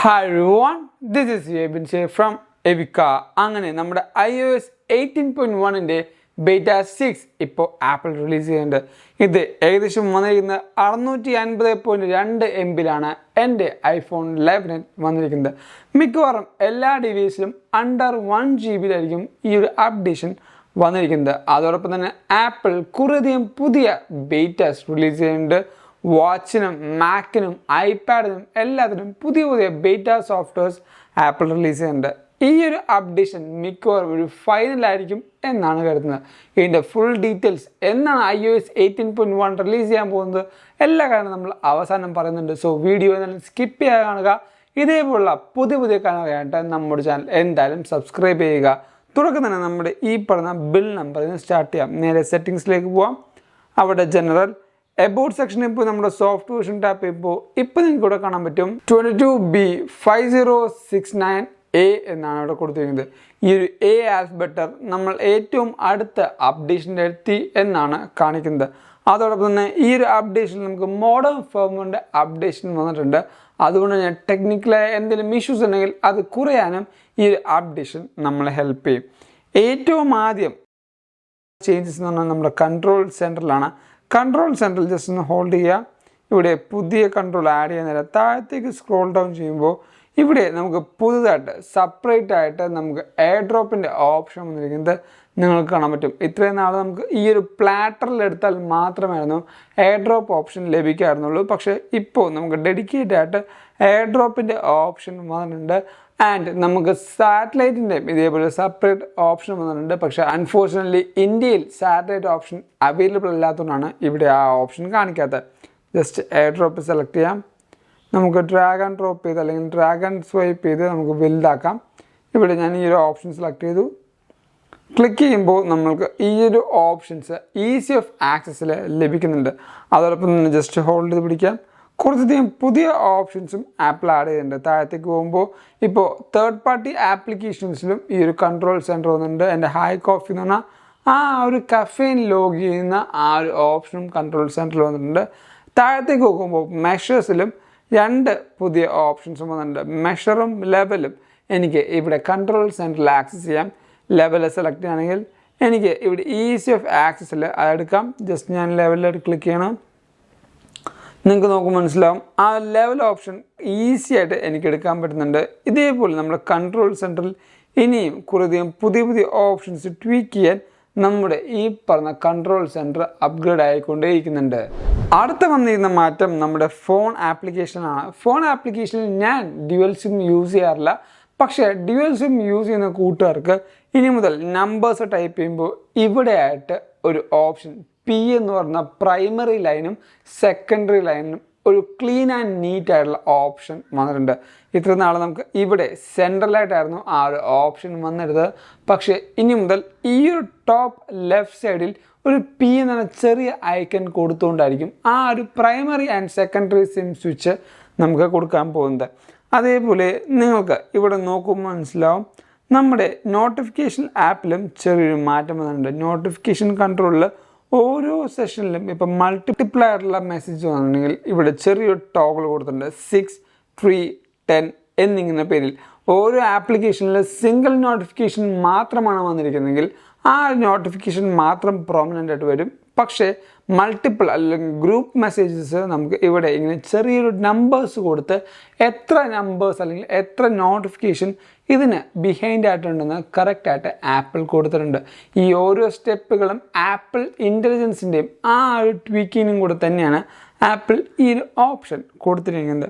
Hi everyone, this is Yebin Sheh from Evika. അങ്ങനെ നമ്മുടെ iOS 18.1-ന്റെ beta 6 ഇപ്പോൾ apple release ചെയ്യുന്നുണ്ട്. ഇത് ഏകദേശം വന്നിരിക്കുന്നത് 650.2 MB-ലാണ് എൻ്റെ iPhone 11 വന്നിരിക്കുന്നത്. മിക്കവാറും എല്ലാ ഡിവൈസിലും അണ്ടർ 1 GB-യിലായിരിക്കും ഈ ഒരു അപ്ഡേഷൻ വന്നിരിക്കുന്നത്. അതോടൊപ്പം തന്നെ ആപ്പിൾ കുറേയധികം പുതിയ ബീറ്റാസ് റിലീസ് ചെയ്യുന്നുണ്ട്. വാച്ചിനും മാക്കിനും ഐപാഡിനും എല്ലാത്തിനും പുതിയ പുതിയ ബീറ്റ സോഫ്റ്റ്വെയർസ് ആപ്പിൾ റിലീസ് ചെയ്യുന്നുണ്ട്. ഈ ഒരു അപ്ഡേഷൻ മിക്കവാറും ഒരു ഫൈനലായിരിക്കും എന്നാണ് കരുതുന്നത്. ഇതിൻ്റെ ഫുൾ ഡീറ്റെയിൽസ് എന്നാണ് iOS 18.1 റിലീസ് ചെയ്യാൻ പോകുന്നത് എല്ലാ കാര്യവും നമ്മൾ അവസാനം പറയുന്നുണ്ട്. സോ വീഡിയോ എന്നാലും സ്കിപ്പ് ചെയ്യാതെ കാണുക. ഇതേപോലുള്ള പുതിയ പുതിയ കാണുകയായിട്ട് നമ്മുടെ ചാനൽ എന്തായാലും സബ്സ്ക്രൈബ് ചെയ്യുക. തുടക്കം തന്നെ നമ്മുടെ ഈ പറഞ്ഞ ബിൽ നമ്പറിൽ നിന്ന് സ്റ്റാർട്ട് ചെയ്യാം. നേരെ സെറ്റിങ്സിലേക്ക് പോവാം. അവിടെ ജനറൽ എബൌട്ട് സെക്ഷനിൽ ഇപ്പോൾ നമ്മുടെ സോഫ്റ്റ് വേർഷൻ ടാപ്പ് ചെയ്യുമ്പോൾ ഇപ്പോൾ നിങ്ങൾക്ക് ഇവിടെ കാണാൻ പറ്റും 22B5069A എന്നാണ് അവിടെ കൊടുത്തിരിക്കുന്നത്. ഈ ഒരു A ആൽഫബെറ്റർ നമ്മൾ ഏറ്റവും അടുത്ത അപ്ഡേഷൻ്റെ എത്തി എന്നാണ് കാണിക്കുന്നത്. അതോടൊപ്പം തന്നെ ഈ ഒരു അപ്ഡേഷൻ നമുക്ക് മോഡേൺ ഫേംവെയറിൻ്റെ അപ്ഡേഷൻ വന്നിട്ടുണ്ട്. അതുകൊണ്ട് തന്നെ ടെക്നിക്കലായ എന്തെങ്കിലും ഇഷ്യൂസ് ഉണ്ടെങ്കിൽ അത് കുറയാനും ഈ ഒരു അപ്ഡേഷൻ നമ്മളെ ഹെൽപ്പ് ചെയ്യും. ഏറ്റവും ആദ്യം ചേഞ്ചസ് എന്ന് പറഞ്ഞാൽ നമ്മുടെ കൺട്രോൾ സെൻറ്ററിലാണ്. കൺട്രോൾ സെൻറ്ററിൽ ജസ്റ്റ് ഒന്ന് ഹോൾഡ് ചെയ്യുക. ഇവിടെ പുതിയ കൺട്രോൾ ആഡ് ചെയ്യുന്ന നേരം താഴത്തേക്ക് സ്ക്രോൾ ഡൗൺ ചെയ്യുമ്പോൾ ഇവിടെ നമുക്ക് പുതുതായിട്ട് സെപ്പറേറ്റ് ആയിട്ട് നമുക്ക് എയർ ഡ്രോപ്പിൻ്റെ ഓപ്ഷൻ വന്നിരിക്കുന്നത് നിങ്ങൾക്ക് കാണാൻ പറ്റും. ഇത്രയും നാൾ നമുക്ക് ഈ ഒരു പ്ലാറ്ററിൽ എടുത്താൽ മാത്രമായിരുന്നു എയർ ഡ്രോപ്പ് ഓപ്ഷൻ ലഭിക്കാറുള്ളൂ. പക്ഷേ ഇപ്പോൾ നമുക്ക് ഡെഡിക്കേറ്റ് ആയിട്ട് എയർ ഡ്രോപ്പിൻ്റെ ഓപ്ഷൻ വന്നിട്ടുണ്ട്. ആൻഡ് നമുക്ക് സാറ്റലൈറ്റിൻ്റെയും ഇതേപോലെ സെപ്പറേറ്റ് ഓപ്ഷൻ വന്നിട്ടുണ്ട്. പക്ഷേ അൺഫോർച്യുനേറ്റ്ലി ഇന്ത്യയിൽ സാറ്റലൈറ്റ് ഓപ്ഷൻ അവൈലബിൾ അല്ലാത്തതുകൊണ്ടാണ് ഇവിടെ ആ ഓപ്ഷൻ കാണിക്കാത്തത്. ജസ്റ്റ് എയർ ഡ്രോപ്പ് സെലക്ട് ചെയ്യാം. നമുക്ക് ഡ്രാഗ് ആൻഡ് ഡ്രോപ്പ് ചെയ്ത് അല്ലെങ്കിൽ ഡ്രാഗ് ആൻഡ് സ്വൈപ്പ് ചെയ്ത് നമുക്ക് വലുതാക്കാം. ഇവിടെ ഞാൻ ഈ ഒരു ഓപ്ഷൻ സെലക്ട് ചെയ്തു. ക്ലിക്ക് ചെയ്യുമ്പോൾ നമ്മൾക്ക് ഈ ഒരു ഓപ്ഷൻസ് ഈസി ഓഫ് ആക്സസിൽ ലഭിക്കുന്നുണ്ട്. അതോടൊപ്പം തന്നെ ജസ്റ്റ് ഹോൾഡ് ചെയ്ത് പിടിക്കാം. കുറച്ചധികം പുതിയ ഓപ്ഷൻസും ആപ്പിൾ ആഡ് ചെയ്തിട്ടുണ്ട്. താഴത്തേക്ക് പോകുമ്പോൾ ഇപ്പോൾ തേർഡ് പാർട്ടി ആപ്ലിക്കേഷൻസിലും ഈ ഒരു കൺട്രോൾ സെൻറ്റർ വന്നിട്ടുണ്ട്. എൻ്റെ ഹായ് കോഫി എന്ന് പറഞ്ഞാൽ ആ ഒരു കഫേൻ ലോഗ് ചെയ്യുന്ന ആ ഒരു ഓപ്ഷനും കൺട്രോൾ സെൻറ്ററിൽ വന്നിട്ടുണ്ട്. താഴത്തേക്ക് നോക്കുമ്പോൾ മെഷേഴ്സിലും 2 പുതിയ ഓപ്ഷൻസും വന്നിട്ടുണ്ട്. മെഷറും ലെവലും എനിക്ക് ഇവിടെ കൺട്രോൾ സെൻറ്ററിൽ ആക്സസ് ചെയ്യാം. ലെവൽ സെലക്ട് ചെയ്യുകയാണെങ്കിൽ എനിക്ക് ഇവിടെ ഈസി ഓഫ് ആക്സസിൽ അതെടുക്കാം. ജസ്റ്റ് ഞാൻ ലെവലിൽ ക്ലിക്ക് ചെയ്യണം. നിങ്ങൾക്ക് നോക്കുമ്പോൾ മനസ്സിലാവും ആ ലെവൽ ഓപ്ഷൻ ഈസി ആയിട്ട് എനിക്ക് എടുക്കാൻ പറ്റുന്നുണ്ട്. ഇതേപോലെ നമ്മുടെ കൺട്രോൾ സെൻറ്ററിൽ ഇനിയും കുറേയധികം പുതിയ പുതിയ ഓപ്ഷൻസ് ട്വീക്ക് ചെയ്യാൻ നമ്മുടെ ഈ പറഞ്ഞ കൺട്രോൾ സെൻറ്റർ അപ്ഗ്രേഡ് ആയിക്കൊണ്ടേയിരിക്കുന്നുണ്ട്. അടുത്ത വന്നിരുന്ന മാറ്റം നമ്മുടെ ഫോൺ ആപ്ലിക്കേഷനാണ്. ഫോൺ ആപ്ലിക്കേഷനിൽ ഞാൻ ഡ്യുവൽ സിം യൂസ് ചെയ്യാറില്ല. പക്ഷേ ഡ്യുവൽ സിം യൂസ് ചെയ്യുന്ന കൂട്ടുകാർക്ക് ഇനി മുതൽ നമ്പേഴ്സ് ടൈപ്പ് ചെയ്യുമ്പോൾ ഇവിടെയായിട്ട് ഒരു ഓപ്ഷൻ P എന്ന് പറഞ്ഞ പ്രൈമറി ലൈനും സെക്കൻഡറി ലൈനും ഒരു ക്ലീൻ ആൻഡ് നീറ്റ് ആയിട്ടുള്ള ഓപ്ഷൻ വന്നിട്ടുണ്ട്. ഇത്ര നാൾ നമുക്ക് ഇവിടെ സെൻട്രലായിട്ടായിരുന്നു ആ ഒരു ഓപ്ഷൻ വന്നിരുന്നത്. പക്ഷേ ഇനി മുതൽ ഈ ഒരു ടോപ്പ് ലെഫ്റ്റ് സൈഡിൽ ഒരു P എന്ന ചെറിയ ഐക്കൺ കൊടുത്തുകൊണ്ടായിരിക്കും ആ ഒരു primary and secondary SIM switch നമുക്ക് കൊടുക്കാൻ പോകുന്നത്. അതേപോലെ നിങ്ങൾക്ക് ഇവിടെ നോക്കുമ്പോൾ മനസ്സിലാവും നമ്മുടെ നോട്ടിഫിക്കേഷൻ ആപ്പിലും ചെറിയൊരു മാറ്റം വന്നിട്ടുണ്ട്. നോട്ടിഫിക്കേഷൻ കൺട്രോളിൽ ഓരോ സെഷനിലും ഇപ്പം മൾട്ടിപ്പിൾ ആയിട്ടുള്ള മെസ്സേജ് വന്നിട്ടുണ്ടെങ്കിൽ ഇവിടെ ചെറിയൊരു ടോഗിൾ കൊടുത്തിട്ടുണ്ട്. 6, 3, 10 എന്നിങ്ങനെ പേരിൽ ഓരോ ആപ്ലിക്കേഷനിൽ സിംഗിൾ നോട്ടിഫിക്കേഷൻ മാത്രമാണ് വന്നിരിക്കുന്നതെങ്കിൽ ആ നോട്ടിഫിക്കേഷൻ മാത്രം പ്രോമിനൻ്റ് ആയിട്ട് വരും. പക്ഷേ മൾട്ടിപ്പിൾ അല്ലെങ്കിൽ ഗ്രൂപ്പ് മെസ്സേജസ് നമുക്ക് ഇവിടെ ഇങ്ങനെ ചെറിയൊരു നമ്പേഴ്സ് കൊടുത്ത് എത്ര നമ്പേഴ്സ് അല്ലെങ്കിൽ എത്ര നോട്ടിഫിക്കേഷൻ ഇതിന് ബിഹൈൻഡ് ആയിട്ടുണ്ടെന്ന് കറക്റ്റായിട്ട് ആപ്പിൾ കൊടുത്തിട്ടുണ്ട്. ഈ ഓരോ സ്റ്റെപ്പുകളും ആപ്പിൾ ഇൻ്റലിജൻസിൻ്റെയും ആ ഒരു ട്വീക്കിങ്ങും കൂടെ തന്നെയാണ് ആപ്പിൾ ഈ ഒരു ഓപ്ഷൻ കൊടുത്തിരിക്കുന്നത്.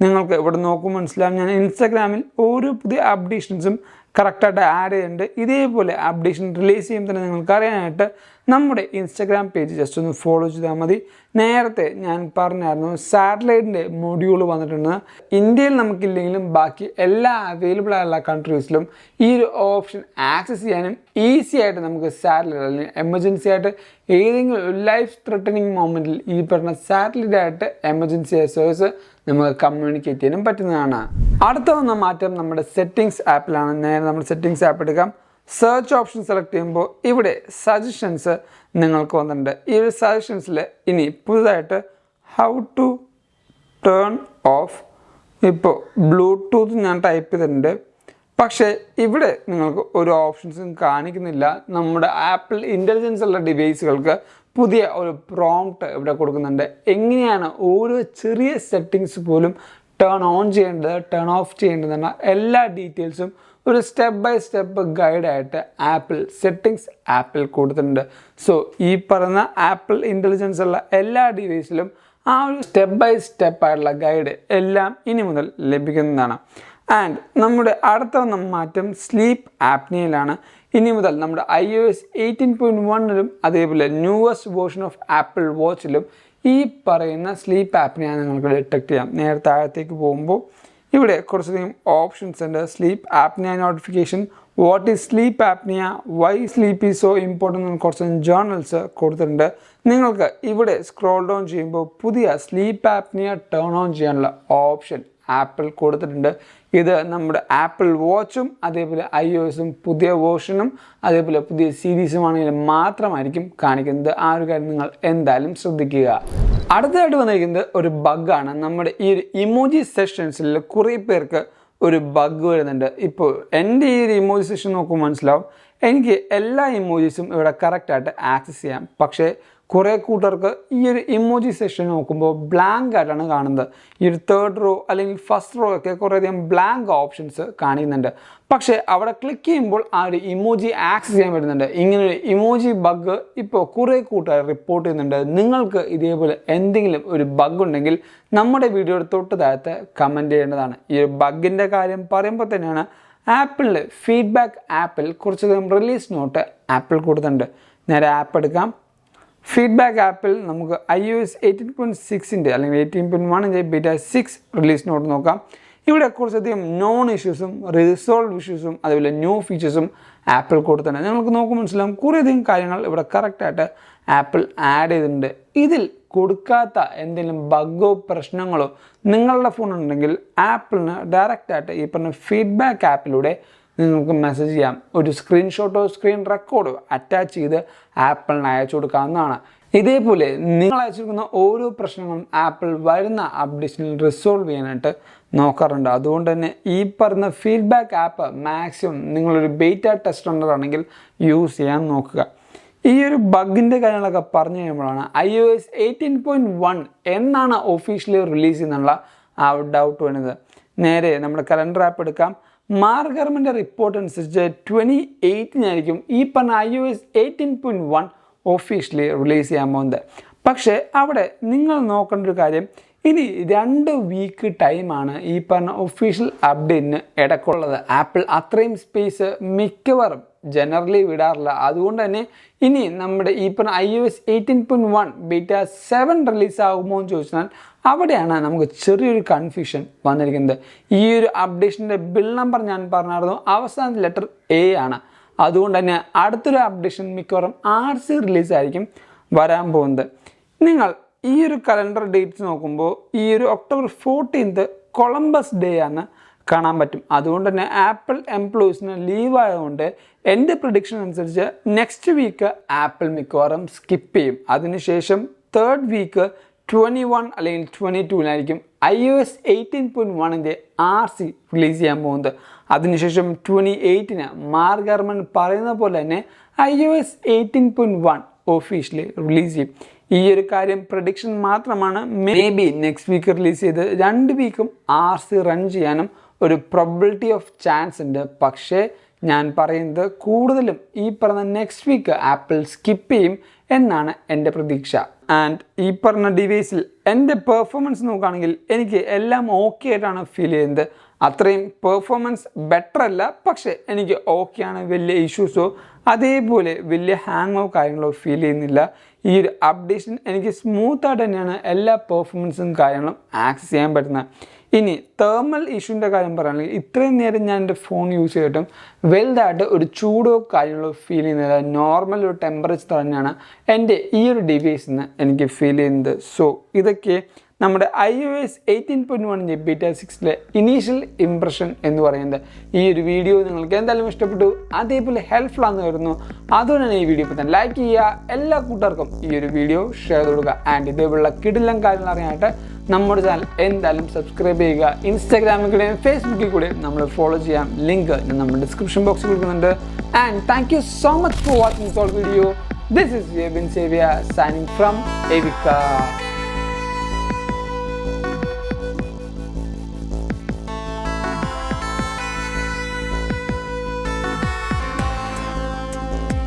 നിങ്ങൾക്ക് ഇവിടെ നോക്കുമ്പോൾ മനസ്സിലാവും ഞാൻ ഇൻസ്റ്റാഗ്രാമിൽ ഓരോ പുതിയ അപ്ഡേഷൻസും കറക്റ്റായിട്ട് ആഡ് ചെയ്യുന്നുണ്ട്. ഇതേപോലെ അപ്ഡേഷൻ റിലീസ് ചെയ്യുമ്പോൾ തന്നെ നിങ്ങൾക്ക് അറിയാനായിട്ട് നമ്മുടെ ഇൻസ്റ്റാഗ്രാം പേജ് ജസ്റ്റ് ഒന്ന് ഫോളോ ചെയ്താൽ മതി. നേരത്തെ ഞാൻ പറഞ്ഞായിരുന്നു സാറ്റലൈറ്റിൻ്റെ മൊഡ്യൂൾ വന്നിട്ടുണ്ട്. ഇന്ത്യയിൽ നമുക്കില്ലെങ്കിലും ബാക്കി എല്ലാ അവൈലബിൾ ആയുള്ള കൺട്രീസിലും ഈ ഒരു ഓപ്ഷൻ ആക്സസ് ചെയ്യാനും ഈസി ആയിട്ട് നമുക്ക് സാറ്റലൈറ്റ് അല്ലെങ്കിൽ എമർജൻസി ആയിട്ട് ഏതെങ്കിലും ലൈഫ് ത്രെട്ടനിങ് മൊമെൻറ്റിൽ ഈ പറഞ്ഞ സാറ്റലൈറ്റ് ആയിട്ട് എമർജൻസി സർവീസ് നമുക്ക് കമ്മ്യൂണിക്കേറ്റ് ചെയ്യാനും പറ്റുന്നതാണ്. അടുത്ത വന്ന മാറ്റം നമ്മുടെ സെറ്റിങ്സ് ആപ്പിലാണ്. നേരെ നമ്മുടെ സെറ്റിങ്സ് ആപ്പ് എടുക്കാം. സെർച്ച് ഓപ്ഷൻ സെലക്ട് ചെയ്യുമ്പോൾ ഇവിടെ സജഷൻസ് നിങ്ങൾക്ക് വന്നിട്ടുണ്ട്. ഈ ഒരു സജഷൻസിൽ ഇനി പുതുതായിട്ട് ഹൗ ടു ടേൺ ഓഫ് ഇപ്പോൾ ബ്ലൂടൂത്ത് ഞാൻ ടൈപ്പ് ചെയ്തിട്ടുണ്ട്. പക്ഷേ ഇവിടെ നിങ്ങൾക്ക് ഒരു ഓപ്ഷൻസും കാണിക്കുന്നില്ല. നമ്മുടെ ആപ്പിൾ ഇൻ്റലിജൻസ് ഉള്ള ഡിവൈസുകൾക്ക് പുതിയ ഒരു പ്രോംപ്റ്റ് ഇവിടെ കൊടുക്കുന്നുണ്ട്. എങ്ങനെയാണ് ഓരോ ചെറിയ സെറ്റിങ്സ് പോലും ടേൺ ഓൺ ചെയ്യേണ്ടത്, ടേൺ ഓഫ് ചെയ്യേണ്ടതെന്ന എല്ലാ ഡീറ്റെയിൽസും ഒരു സ്റ്റെപ്പ് ബൈ സ്റ്റെപ്പ് ഗൈഡായിട്ട് ആപ്പിൾ സെറ്റിങ്സ് ആപ്പിൽ കൊടുത്തിട്ടുണ്ട്. സോ ഈ പറയുന്ന ആപ്പിൾ ഇൻ്റലിജൻസ് ഉള്ള എല്ലാ ഡിവൈസിലും ആ ഒരു സ്റ്റെപ്പ് ബൈ സ്റ്റെപ്പ് ആയിട്ടുള്ള ഗൈഡ് എല്ലാം ഇനി മുതൽ ലഭിക്കുന്നതാണ്. ആൻഡ് നമ്മുടെ അടുത്ത മാറ്റം സ്ലീപ്പ് ആപ്നിയയിലാണ്. ഇനി മുതൽ നമ്മുടെ iOS 18.1ലും അതേപോലെ ന്യൂവസ്റ്റ് വേർഷൻ ഓഫ് ആപ്പിൾ വാച്ചിലും ഈ പറയുന്ന സ്ലീപ്പ് ആപ്നിയ നിങ്ങൾക്ക് ഡിറ്റക്ട് ചെയ്യാം. നേരെ താഴത്തേക്ക് പോകുമ്പോൾ ഇവിടെ കുറച്ചധികം ഓപ്ഷൻസ് ഉണ്ട്. Sleep apnea notification, what is sleep apnea, why sleep is so important എന്ന് കുറച്ച് ജേർണൽസ് കൊടുത്തിട്ടുണ്ട്. നിങ്ങൾക്ക് ഇവിടെ സ്ക്രോൾ ഡൗൺ ചെയ്യുമ്പോൾ പുതിയ സ്ലീപ്പ് ആപ്നിയ ടേൺ ഓൺ ചെയ്യാനുള്ള ഓപ്ഷൻ ആപ്പിൾ കൊടുത്തിട്ടുണ്ട്. ഇത് നമ്മുടെ ആപ്പിൾ വാച്ചും അതേപോലെ iOSും പുതിയ വേർഷനും അതേപോലെ പുതിയ സീരീസും ആണെങ്കിലും മാത്രമായിരിക്കും കാണിക്കുന്നത്. ആ ഒരു കാര്യം നിങ്ങൾ എന്തായാലും ശ്രദ്ധിക്കുക. അടുത്തതായിട്ട് വന്നിരിക്കുന്നത് ഒരു ബഗ്ഗാണ്. നമ്മുടെ ഈ ഒരു ഇമോജി സെഷൻസിൽ കുറേ പേർക്ക് ഒരു ബഗ് വരുന്നുണ്ട്. ഇപ്പോൾ എൻ്റെ ഈ ഒരു ഇമോജി സെഷൻ നോക്കുമ്പോൾ മനസ്സിലാവും, എനിക്ക് എല്ലാ ഇമോജീസും ഇവിടെ കറക്റ്റായിട്ട് ആക്സസ് ചെയ്യാം. പക്ഷേ കുറേ കൂട്ടർക്ക് ഈ ഒരു ഇമോജി സെഷൻ നോക്കുമ്പോൾ ബ്ലാങ്ക് ആയിട്ടാണ് കാണുന്നത്. ഈ ഒരു തേർഡ് റോ അല്ലെങ്കിൽ ഫസ്റ്റ് റോ ഒക്കെ കുറേയധികം ബ്ലാങ്ക് ഓപ്ഷൻസ് കാണിക്കുന്നുണ്ട്. പക്ഷേ അവിടെ ക്ലിക്ക് ചെയ്യുമ്പോൾ ആ ഒരു ഇമോജി ആക്സസ് ചെയ്യാൻ പറ്റുന്നുണ്ട്. ഇങ്ങനൊരു ഇമോജി ബഗ് ഇപ്പോൾ കുറേ കൂട്ടുകാർ റിപ്പോർട്ട് ചെയ്യുന്നുണ്ട്. നിങ്ങൾക്ക് ഇതേപോലെ എന്തെങ്കിലും ഒരു ബഗ് ഉണ്ടെങ്കിൽ നമ്മുടെ വീഡിയോയുടെ തൊട്ട് താഴത്ത് കമൻറ്റ് ചെയ്യേണ്ടതാണ്. ഈ ഒരു ബഗ്ഗിൻ്റെ കാര്യം പറയുമ്പോൾ തന്നെയാണ് ആപ്പിളിൽ ഫീഡ്ബാക്ക് ആപ്പിൽ കുറച്ചധികം റിലീസ് നോട്ട് ആപ്പിൾ കൊടുത്തിട്ടുണ്ട്. നേരെ ആപ്പ് എടുക്കാം. ഫീഡ്ബാക്ക് ആപ്പിൽ നമുക്ക് iOS 18.6ൻ്റെ അല്ലെങ്കിൽ 18.1ൻ്റെ ബീറ്റ 6 റിലീസ് നോട്ട് നോക്കാം. ഇവിടെ കുറച്ചധികം നോൺ ഇഷ്യൂസും റിസോൾവ് ഇഷ്യൂസും അതേപോലെ ന്യൂ ഫീച്ചേഴ്സും ആപ്പിൾ കൊടുത്തിട്ടുണ്ട്. നിങ്ങൾക്ക് നോക്കുമ്പോൾ മനസ്സിലാവും കുറേയധികം കാര്യങ്ങൾ ഇവിടെ കറക്റ്റായിട്ട് ആപ്പിൾ ആഡ് ചെയ്തിട്ടുണ്ട്. ഇതിൽ കൊടുക്കാത്ത എന്തെങ്കിലും ബഗ്ഗോ പ്രശ്നങ്ങളോ നിങ്ങളുടെ ഫോണുണ്ടെങ്കിൽ ആപ്പിളിന് ഡയറക്റ്റായിട്ട് ഈ പറഞ്ഞ ഫീഡ്ബാക്ക് ആപ്പിലൂടെ നിങ്ങൾക്ക് മെസ്സേജ് ചെയ്യാം. ഒരു സ്ക്രീൻഷോട്ടോ സ്ക്രീൻ റെക്കോർഡോ അറ്റാച്ച് ചെയ്ത് ആപ്പിളിന് അയച്ചു കൊടുക്കാവുന്നതാണ്. ഇതേപോലെ നിങ്ങൾ അയച്ചിരിക്കുന്ന ഓരോ പ്രശ്നങ്ങളും ആപ്പിൾ വരുന്ന അപ്ഡേഷനിൽ റിസോൾവ് ചെയ്യാനായിട്ട് നോക്കാറുണ്ട്. അതുകൊണ്ട് തന്നെ ഈ പറഞ്ഞ ഫീഡ്ബാക്ക് ആപ്പ് മാക്സിമം നിങ്ങളൊരു ബീറ്റ ടെസ്റ്റർ ആണെങ്കിൽ യൂസ് ചെയ്യാൻ നോക്കുക. ഈ ഒരു ബഗ്ഗിൻ്റെ കാര്യങ്ങളൊക്കെ പറഞ്ഞു കഴിയുമ്പോഴാണ് iOS 18.1 എന്നാണ് ഒഫീഷ്യലി റിലീസ് ചെയ്യുന്നുള്ള ആ ഡൗട്ട് വരുന്നത്. നേരെ നമ്മുടെ കലണ്ടർ ആപ്പ് എടുക്കാം. മാർക്ക് ഗർമൻ്റെ റിപ്പോർട്ട് അനുസരിച്ച് 28-നായിരിക്കും ഈ പറഞ്ഞ iOS 18.1 ഒഫീഷ്യലി റിലീസ് ചെയ്യാൻ പോകുന്നത്. പക്ഷേ അവിടെ നിങ്ങൾ നോക്കേണ്ട ഒരു കാര്യം, ഇനി 2 വീക്ക് ടൈമാണ് ഈ പറഞ്ഞ ഒഫീഷ്യൽ അപ്ഡേറ്റിന് ഇടയ്ക്കുള്ളത്. ആപ്പിൾ അത്രയും സ്പേസ് മിക്കവാറും ജനറലി വിടാറില്ല. അതുകൊണ്ട് തന്നെ ഇനി നമ്മുടെ ഈ പറഞ്ഞ iOS 18.1 ബീറ്റ 7 റിലീസ് ആകുമോ എന്ന് ചോദിച്ചാൽ അവിടെയാണ് നമുക്ക് ചെറിയൊരു കൺഫ്യൂഷൻ വന്നിരിക്കുന്നത്. ഈ ഒരു അപ്ഡേഷൻ്റെ ബിൽ നമ്പർ ഞാൻ പറഞ്ഞായിരുന്നു, അവസാന ലെറ്റർ A ആണ്. അതുകൊണ്ട് തന്നെ അടുത്തൊരു അപ്ഡേഷൻ മിക്കവാറും RC റിലീസായിരിക്കും വരാൻ പോകുന്നത്. നിങ്ങൾ ഈ ഒരു കലണ്ടർ ഡേറ്റ്സ് നോക്കുമ്പോൾ ഈ ഒരു October 14th കൊളംബസ് ഡേ ആണ് കാണാൻ പറ്റും. അതുകൊണ്ട് തന്നെ ആപ്പിൾ എംപ്ലോയീസിന് ലീവ് ആയതുകൊണ്ട് എൻ്റെ പ്രഡിക്ഷൻ അനുസരിച്ച് നെക്സ്റ്റ് വീക്ക് ആപ്പിൾ മിക്കവാറും സ്കിപ്പ് ചെയ്യും. അതിനുശേഷം 3rd വീക്ക് 21 അല്ലെങ്കിൽ 22-നായിരിക്കും iOS 18.1ൻ്റെ RC റിലീസ് ചെയ്യാൻ പോകുന്നത്. അതിനുശേഷം 28-ന് മാർക്ക് ഗർമൻ പറയുന്ന പോലെ തന്നെ iOS 18.1 ഒഫീഷ്യലി റിലീസ് ചെയ്യും. ഈ ഒരു കാര്യം പ്രഡിക്ഷൻ മാത്രമാണ്. Maybe next week release ചെയ്ത് 2 വീക്കും RC റൺ ചെയ്യാനും ഒരു പ്രോബിലിറ്റി ഓഫ് ചാൻസ് ഉണ്ട്. പക്ഷേ ഞാൻ പറയുന്നത് കൂടുതലും ഈ പറഞ്ഞ നെക്സ്റ്റ് വീക്ക് ആപ്പിൾ സ്കിപ്പ് ചെയ്യും എന്നാണ് എൻ്റെ പ്രതീക്ഷ. ആൻഡ് ഈ പറഞ്ഞ ഡിവൈസിൽ എൻ്റെ പെർഫോമൻസ് നോക്കുകയാണെങ്കിൽ എനിക്ക് എല്ലാം ഓക്കെ ആയിട്ടാണ് ഫീൽ ചെയ്യുന്നത്. അത്രയും പെർഫോമൻസ് ബെറ്റർ അല്ല, പക്ഷേ എനിക്ക് ഓക്കെയാണ്. വലിയ ഇഷ്യൂസോ അതേപോലെ വലിയ ഹാങ്ങോ കാര്യങ്ങളോ ഫീൽ ചെയ്യുന്നില്ല. ഈ ഒരു അപ്ഡേഷൻ എനിക്ക് സ്മൂത്തായിട്ട് തന്നെയാണ് എല്ലാ പെർഫോമൻസും കാര്യങ്ങളും ആക്സസ് ചെയ്യാൻ പറ്റുന്നത്. ഇനി തേർമൽ ഇഷ്യൂൻ്റെ കാര്യം പറയുകയാണെങ്കിൽ ഇത്രയും നേരം ഞാൻ എൻ്റെ ഫോൺ യൂസ് ചെയ്തിട്ടും വലുതായിട്ട് ഒരു ചൂടോ കാര്യങ്ങളോ ഫീൽ ചെയ്യുന്നില്ല. നോർമൽ ഒരു ടെമ്പറേച്ചർ തന്നെയാണ് എൻ്റെ ഈ ഒരു ഡിവൈസിന് എനിക്ക് ഫീൽ ചെയ്യുന്നത്. സോ ഇതൊക്കെ നമ്മുടെ iOS 18.1 ബീറ്റ 6ലെ ഇനീഷ്യൽ ഇംപ്രഷൻ എന്ന് പറയുന്നത്. ഈ ഒരു വീഡിയോ നിങ്ങൾക്ക് എന്തായാലും ഇഷ്ടപ്പെട്ടു, അതേപോലെ ഹെൽപ്ഫുൾ ആണെന്ന് വരുന്നു. അതുകൊണ്ട് തന്നെ ഈ വീഡിയോ ഇപ്പോൾ തന്നെ ലൈക്ക് ചെയ്യുക, എല്ലാ കൂട്ടുകാർക്കും ഈ ഒരു വീഡിയോ ഷെയർ ചെയ്ത് കൊടുക്കുക. ആൻഡ് ഇതേപോലുള്ള കിടിലം കാര്യങ്ങൾ അറിയാനായിട്ട് നമ്മുടെ ചാനൽ എന്തായാലും സബ്സ്ക്രൈബ് ചെയ്യുക. ഇൻസ്റ്റാഗ്രാമിൽ കൂടെയും ഫേസ്ബുക്കിൽ കൂടെയും നമ്മൾ ഫോളോ ചെയ്യാം. ലിങ്ക് ഞാൻ നമ്മുടെ ഡിസ്ക്രിപ്ഷൻ ബോക്സിൽ കൊടുക്കുന്നുണ്ട്. And thank you so much for watching this video. This is Vibin Sevia signing from Evika.